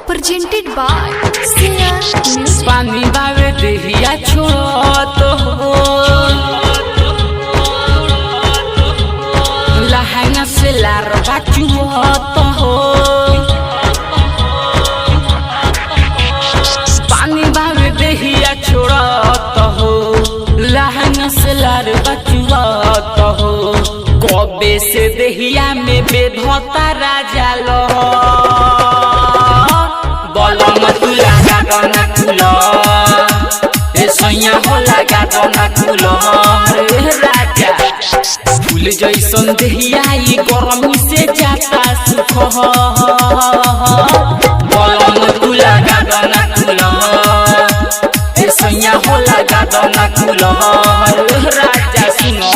presented by Singer Music। पानी बावे देहिया छोड़त हो, लहंगा से लार बाचुत हो। पानी बावे देहिया छोड़त हो, लहंगा से लार बाचुत हो। कबे से देहिया में बेधता राजा लो, फूल जैसन देहिया गरमी से जाता सुख। बलम तू लगा दना कुल, सैया हो लगा दना कुल राजा सुनो।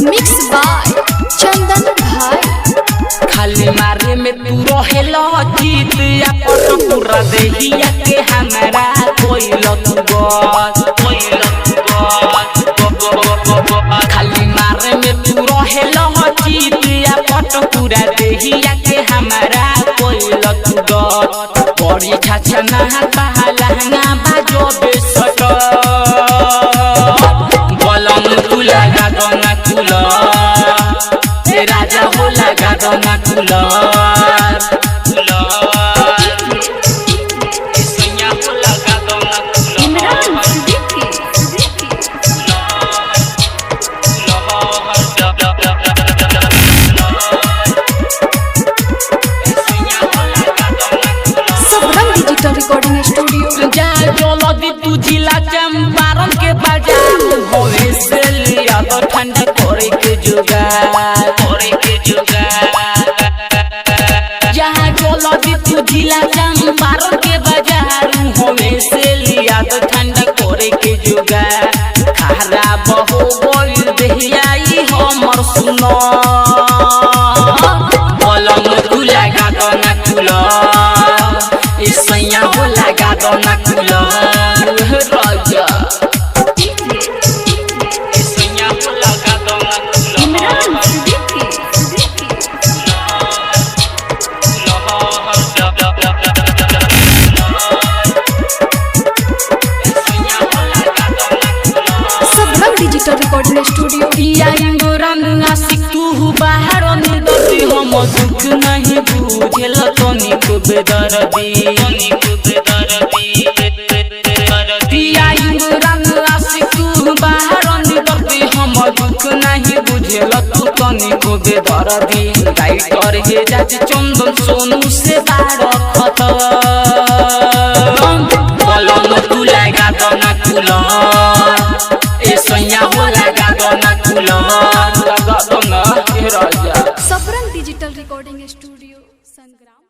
Mixed by चंदन भाई। खाली मारे में तू रहेला जीत या पट पूरा देहिया के हमरा कोइल तू बस। खाली मारे में तू रहेला जीत या पट पूरा देहिया के हमरा कोइल तू बस। बड़ी छाछा नहाता लहंगा बाजो बेसट, बलम तू लगा दना कुल राजा हो लगा दना कुल। सैया हो लगा दना सबरंग डिजिटल रिकॉर्डिंग स्टूडियो। जा जल्दी तू जिला चंपारण के बाजार होवे से लिया तो ठंडा करे के जुगाड़, करे के जुगाड़। जहाँ जल्दी तू जिला चंपारण के बाजार होवे से लिया तो ठंडा करे के जुगाड़। खारा बहु बोल देहिया हमर सुनो, बलम तू लगा दना कुल, सैया हो लगा दना कुल राजा। सैया हो लगा दना सबरंग डिजिटल रिकॉर्डिंग स्टूडियो। तू बाहर निदती हम दुख नहीं बुझेल तनिक बेदर्दी। तू बाहर निदती हम दुख नहीं बुझेल तू तनिक बेदर्दी। राइटर हे जाज चंदन सोनू से बार खत, बलम तू लगा दना कुल, सैया हो लगा दना कुल लगा दना राजा। सबरंग डिजिटल रिकॉर्डिंग स्टूडियो संग्राम।